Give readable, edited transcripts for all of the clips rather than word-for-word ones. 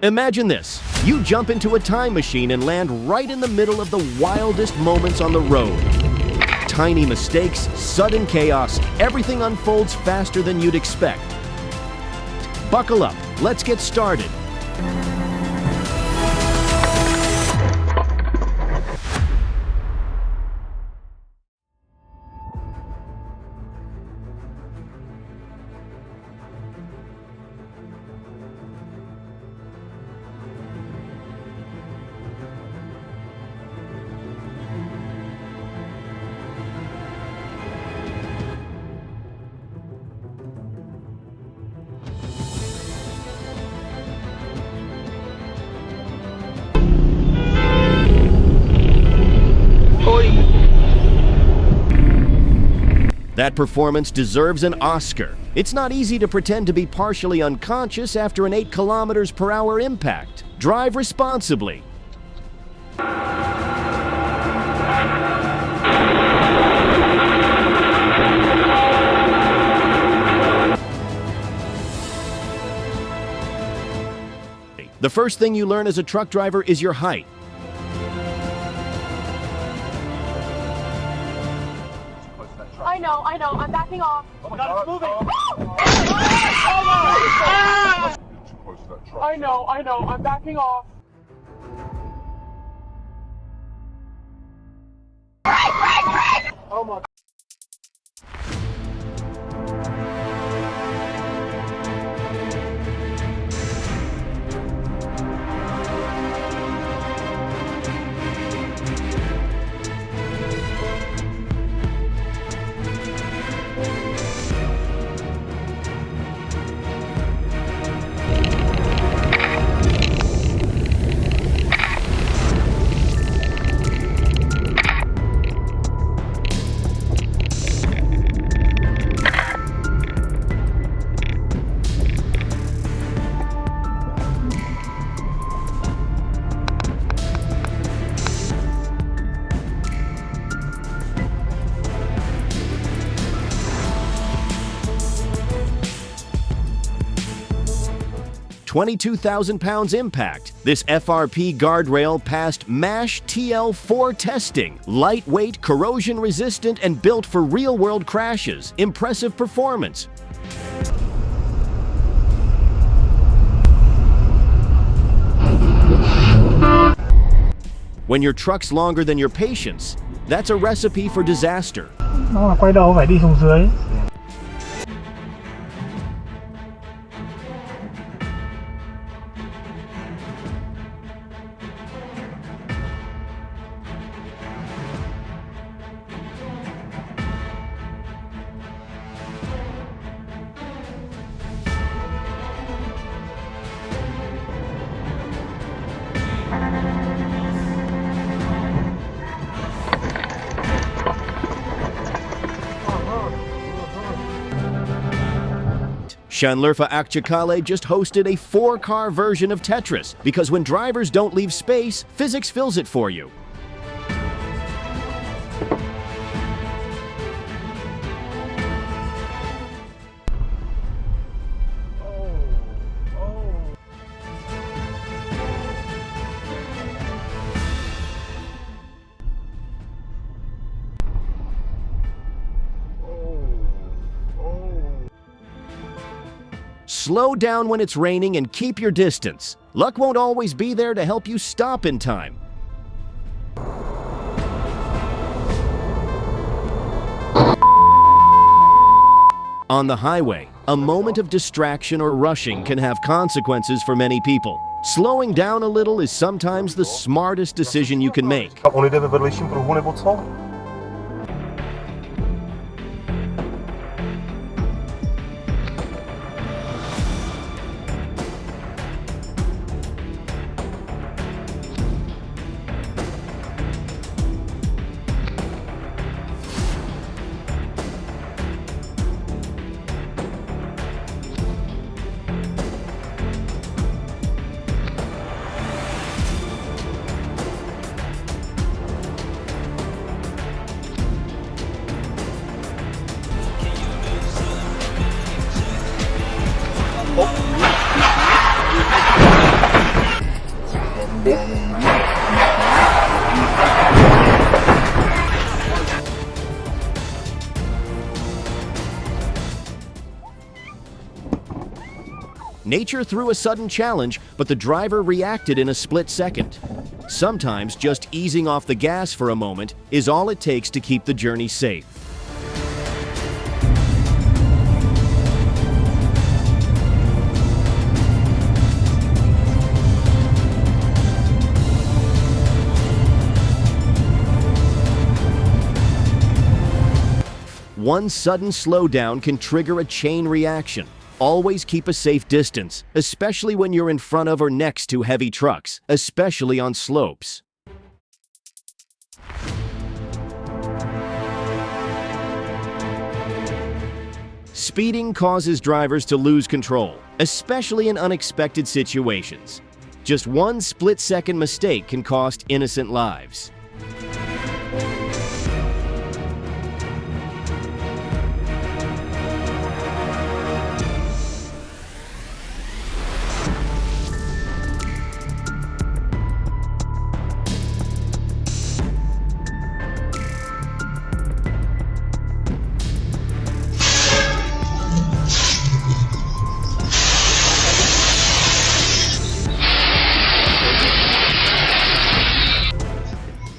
Imagine this. You jump into a time machine and land right in the middle of the wildest moments on the road. Tiny mistakes, sudden chaos, everything unfolds faster than you'd expect. Buckle up. Let's get started. That performance deserves an Oscar. It's not easy to pretend to be partially unconscious after an 8 km/h impact. Drive responsibly. The first thing you learn as a truck driver is your height. I know, I'm backing off. Oh my God, it's moving! I know, I'm backing off. Oh my God. 22,000 pounds impact. This FRP guardrail passed MASH TL4 testing. Lightweight, corrosion resistant, and built for real-world crashes. Impressive performance. When your truck's longer than your patience, that's a recipe for disaster. Nó là quay đầu phải đi xuống dưới. Şanlıurfa Akçakale just hosted a 4-car version of Tetris because when drivers don't leave space, physics fills it for you. Slow down when it's raining and keep your distance. Luck won't always be there to help you stop in time. On the highway, a moment of distraction or rushing can have consequences for many people. Slowing down a little is sometimes the smartest decision you can make. On jde ve vedlejším pruhu nebo co? Nature threw a sudden challenge, but the driver reacted in a split second. Sometimes just easing off the gas for a moment is all it takes to keep the journey safe. One sudden slowdown can trigger a chain reaction. Always keep a safe distance, especially when you're in front of or next to heavy trucks, especially on slopes. Speeding causes drivers to lose control, especially in unexpected situations. Just one split-second mistake can cost innocent lives.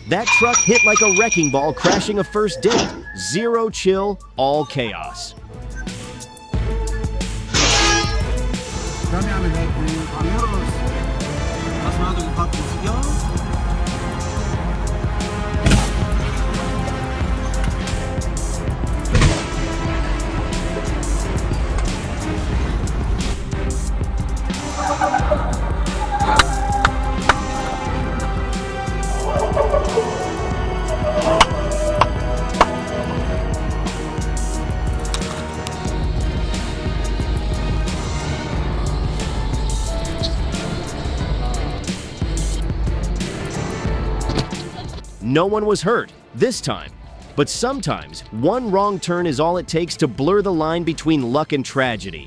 That truck hit like a wrecking ball crashing a first date. Zero chill, all chaos. No one was hurt, this time. But sometimes, one wrong turn is all it takes to blur the line between luck and tragedy.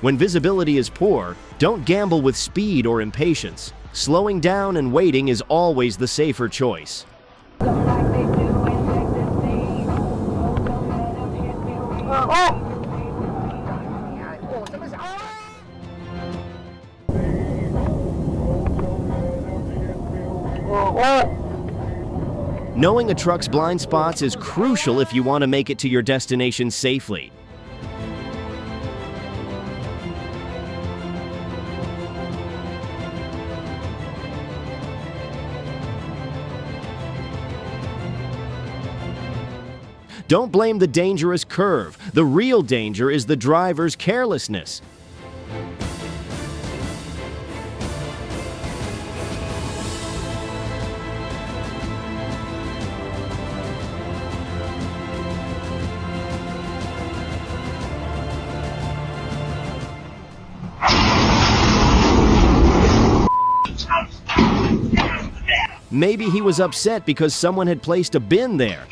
When visibility is poor, don't gamble with speed or impatience. Slowing down and waiting is always the safer choice. Knowing a truck's blind spots is crucial if you want to make it to your destination safely. Don't blame the dangerous curve. The real danger is the driver's carelessness. Maybe he was upset because someone had placed a bin there.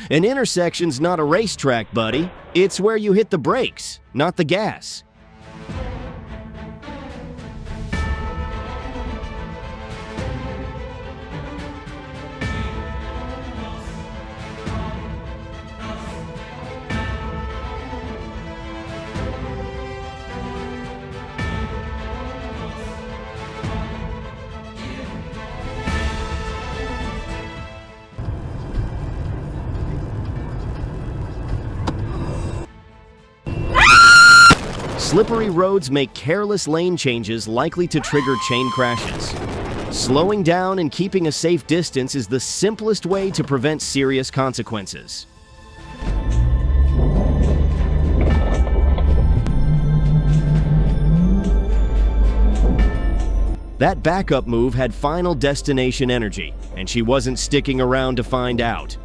An intersection's not a racetrack, buddy. It's where you hit the brakes, not the gas. Slippery roads make careless lane changes likely to trigger chain crashes. Slowing down and keeping a safe distance is the simplest way to prevent serious consequences. That backup move had Final Destination energy, and she wasn't sticking around to find out.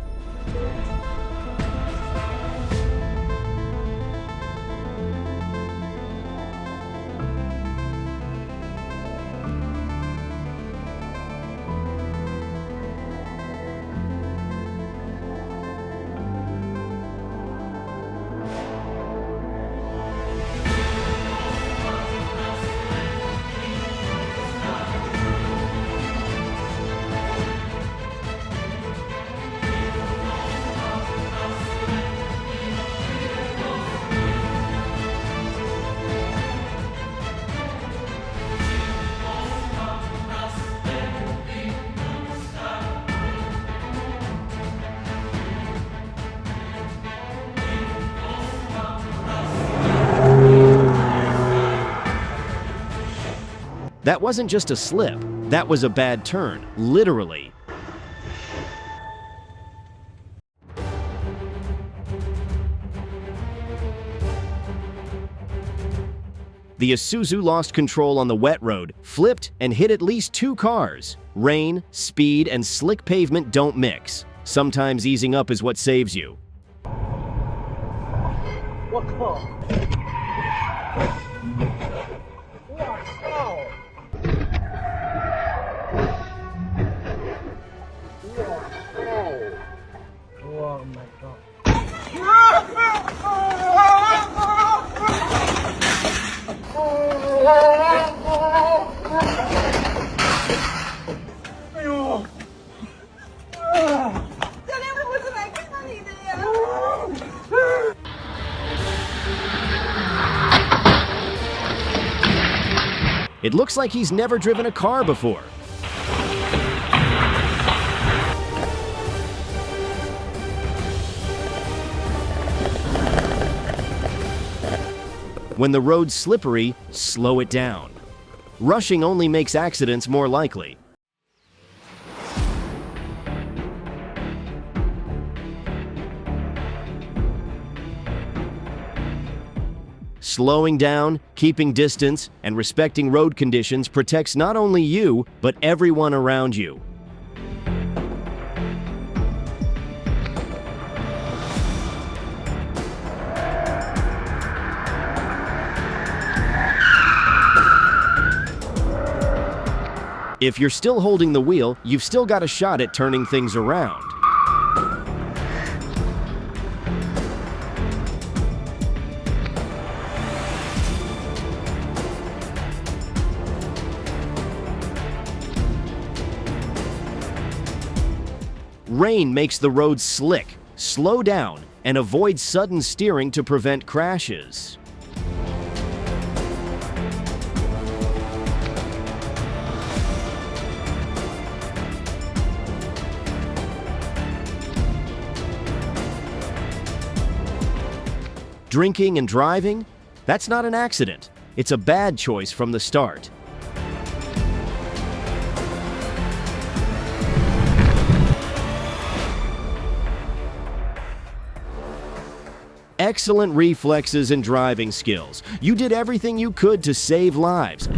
That wasn't just a slip, that was a bad turn, literally. The Isuzu lost control on the wet road, flipped, and hit at least 2 cars. Rain, speed, and slick pavement don't mix. Sometimes easing up is what saves you. Oh my God. It looks like he's never driven a car before. When the road's slippery, slow it down. Rushing only makes accidents more likely. Slowing down, keeping distance, and respecting road conditions protects not only you, but everyone around you. If you're still holding the wheel, you've still got a shot at turning things around. Rain makes the road slick. Slow down and avoid sudden steering to prevent crashes. Drinking and driving? That's not an accident. It's a bad choice from the start. Excellent reflexes and driving skills. You did everything you could to save lives.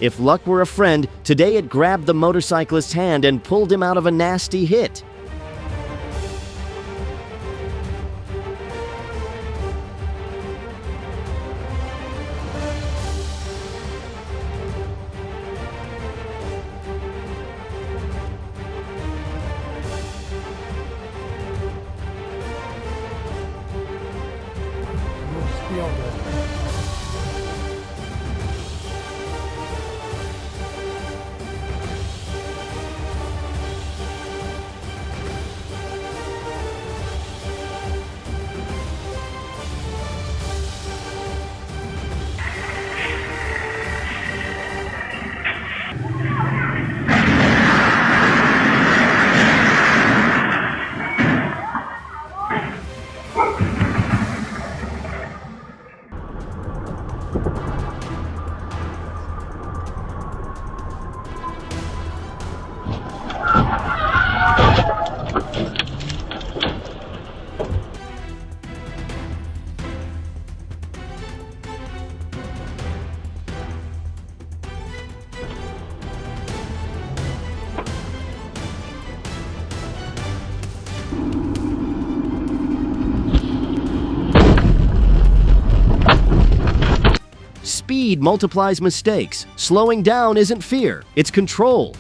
If luck were a friend, today it grabbed the motorcyclist's hand and pulled him out of a nasty hit. Speed multiplies mistakes. Slowing down isn't fear, it's control.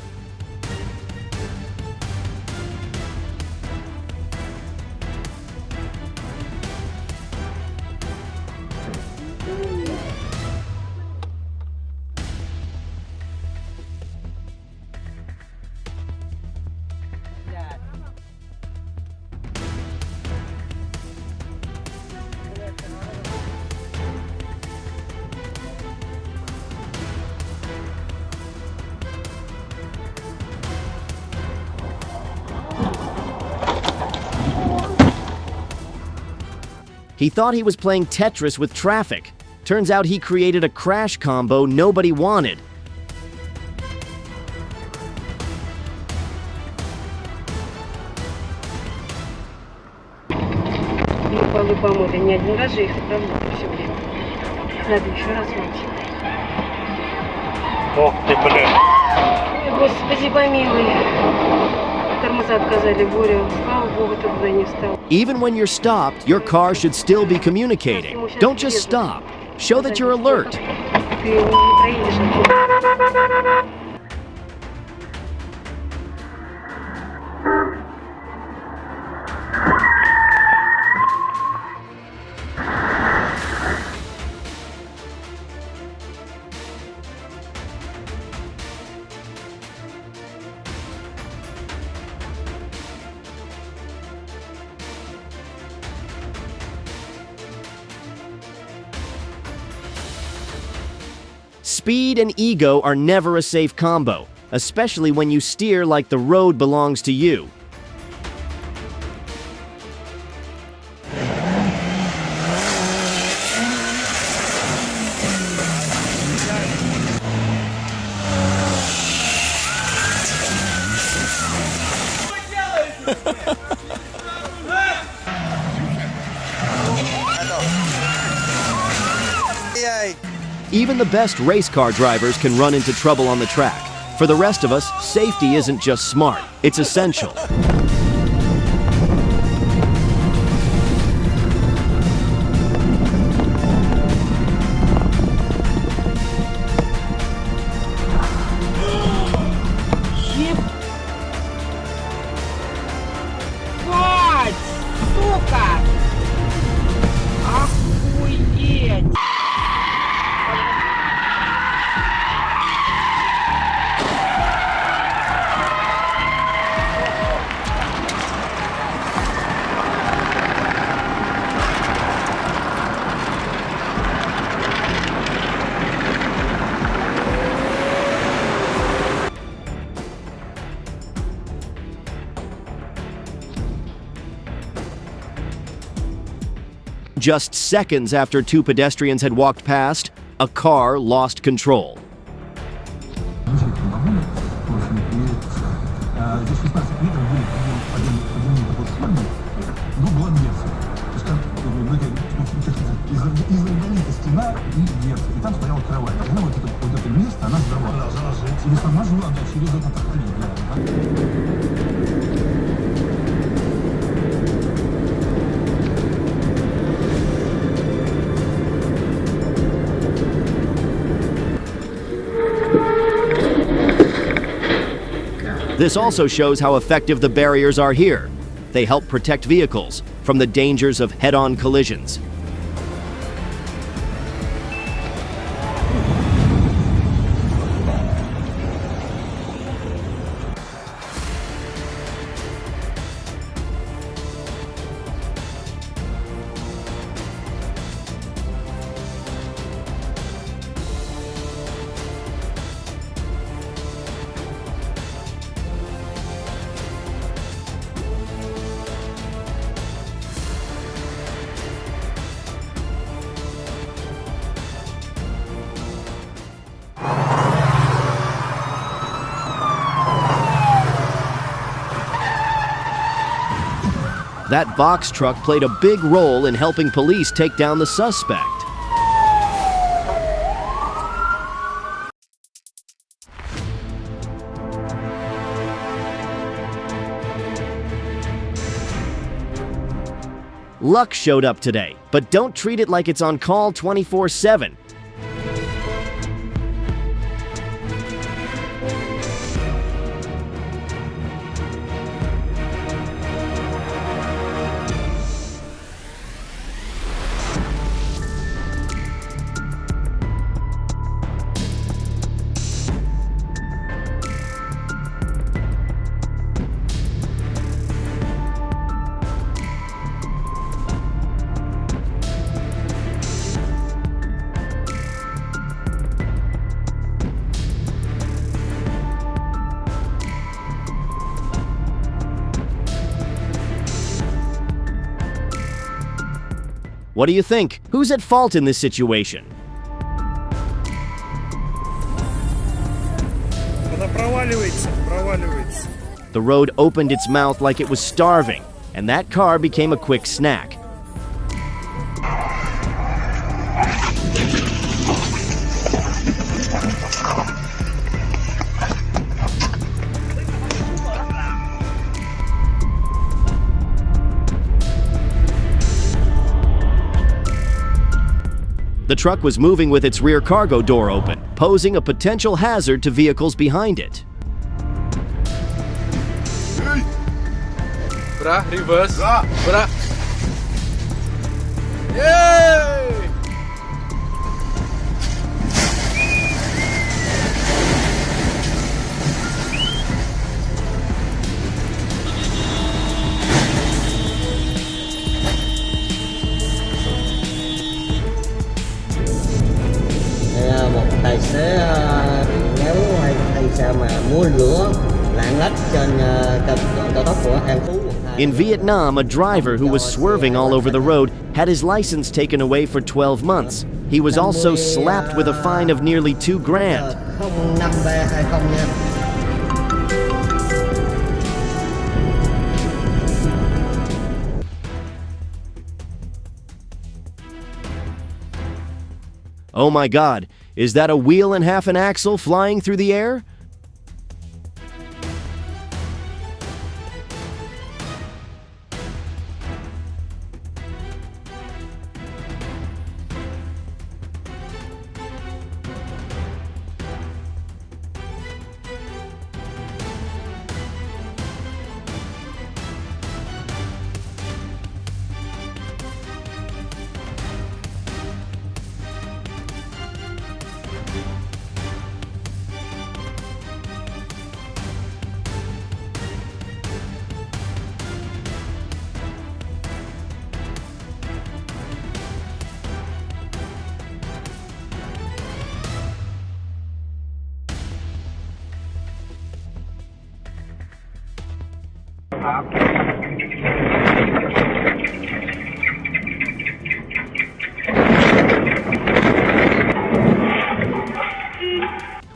He thought he was playing Tetris with traffic. Turns out he created a crash combo nobody wanted. Полы помыли не один раз же их отправляют все время. Надо еще раз мыть. Ох ты, блин. Ой, Господи, помилуй. Тормоза отказали, горе. Слава Богу, ты туда не встал. Even when you're stopped, your car should still be communicating. Don't just stop. Show that you're alert. Ты не проедешь отсюда. Speed and ego are never a safe combo, especially when you steer like the road belongs to you. Even the best race car drivers can run into trouble on the track. For the rest of us, safety isn't just smart, it's essential. Ебать! Сука! Охуеть! Just seconds after two pedestrians had walked past, a car lost control. This also shows how effective the barriers are here. They help protect vehicles from the dangers of head-on collisions. That box truck played a big role in helping police take down the suspect. Luck showed up today, but don't treat it like it's on call 24/7. What do you think? Who's at fault in this situation? Она проваливается. The road opened its mouth like it was starving, and that car became a quick snack. The truck was moving with its rear cargo door open, posing a potential hazard to vehicles behind it. Bra, reverse. Bra. Yay! Một tài xế kéo hay sao mà múa lửa lạng lách trên cao tốc của An Phú. In Vietnam, a driver who was swerving all over the road had his license taken away for 12 months. He was also slapped with a fine of nearly $2,000. 05320 nha. Oh my God, is that a wheel and half an axle flying through the air?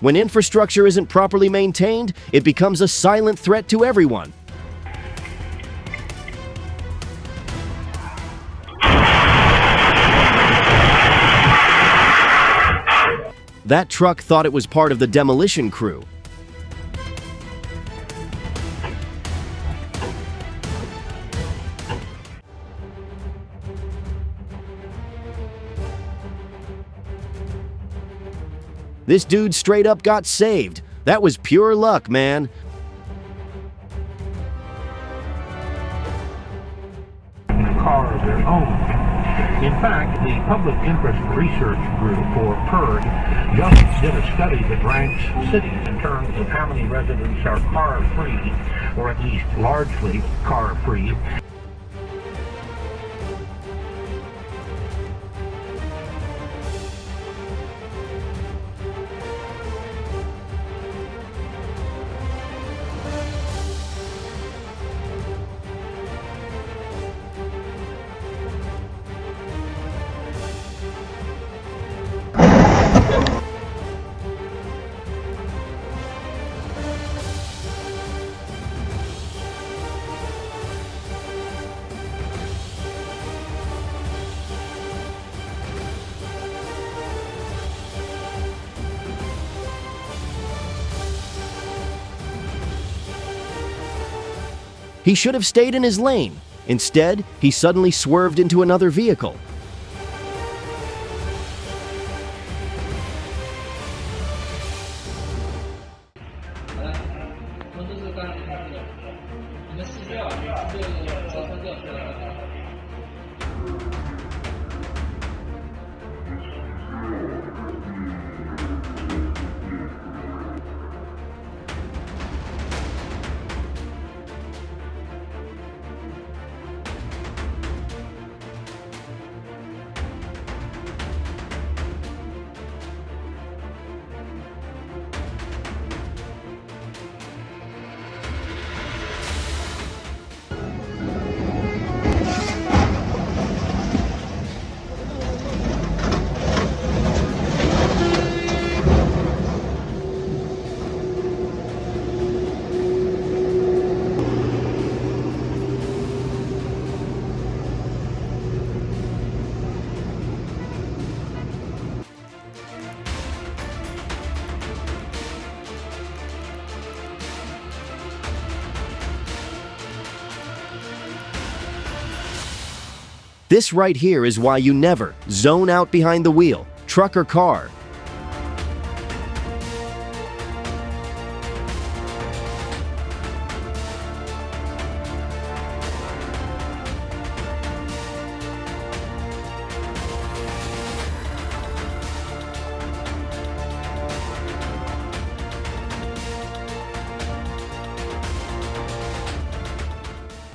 When infrastructure isn't properly maintained, it becomes a silent threat to everyone. That truck thought it was part of the demolition crew. This dude straight up got saved. That was pure luck, man. Car of their own. In fact, the Public Interest Research Group, or PIRG, just did a study that ranks cities in terms of how many residents are car-free, or at least largely car-free. He should have stayed in his lane. Instead, he suddenly swerved into another vehicle. This right here is why you never zone out behind the wheel, truck or car.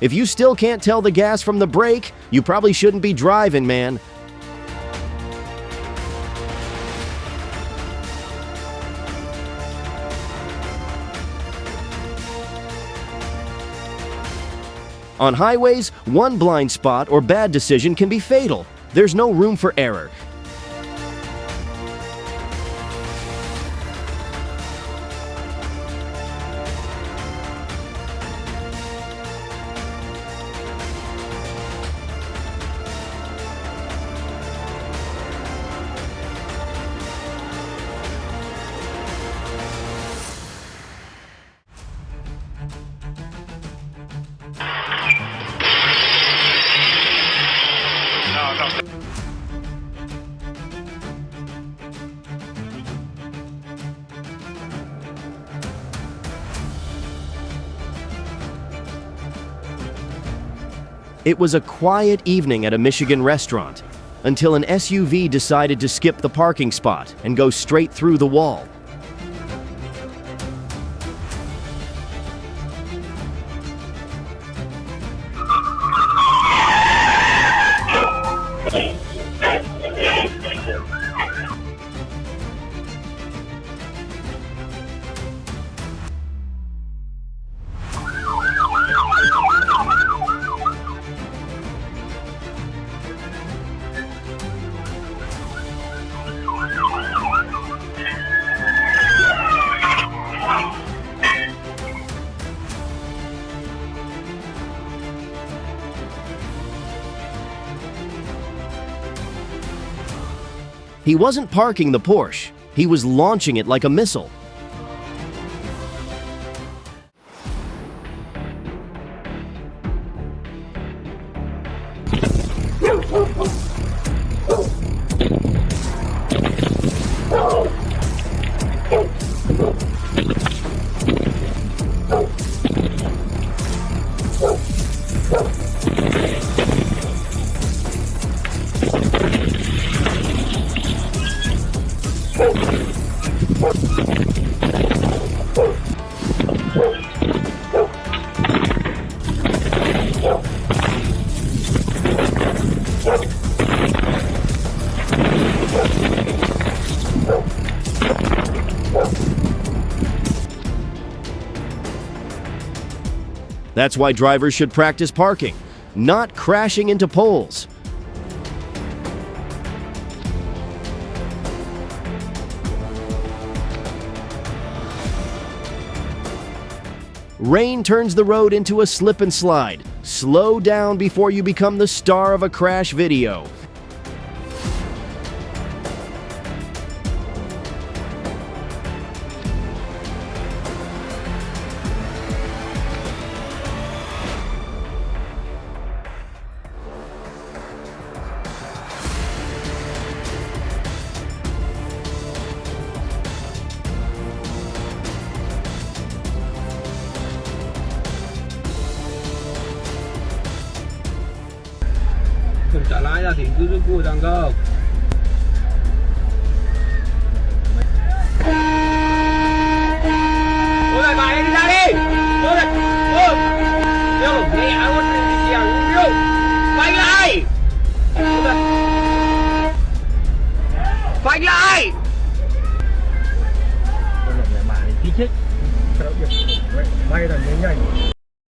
If you still can't tell the gas from the brake, you probably shouldn't be driving, man. On highways, one blind spot or bad decision can be fatal. There's no room for error. It was a quiet evening at a Michigan restaurant until an SUV decided to skip the parking spot and go straight through the wall. He wasn't parking the Porsche, he was launching it like a missile. That's why drivers should practice parking, not crashing into poles. Rain turns the road into a slip and slide. Slow down before you become the star of a crash video. Trả lái ra thì cứ cua rằng cơ. Ôi này bài đi ra đi. Ôi này. Ôi. Yêu, mẹ luôn đi kìa. Yêu. Phanh lại. Phanh lại. Bà đi tí chết. Bay là nhanh nhanh.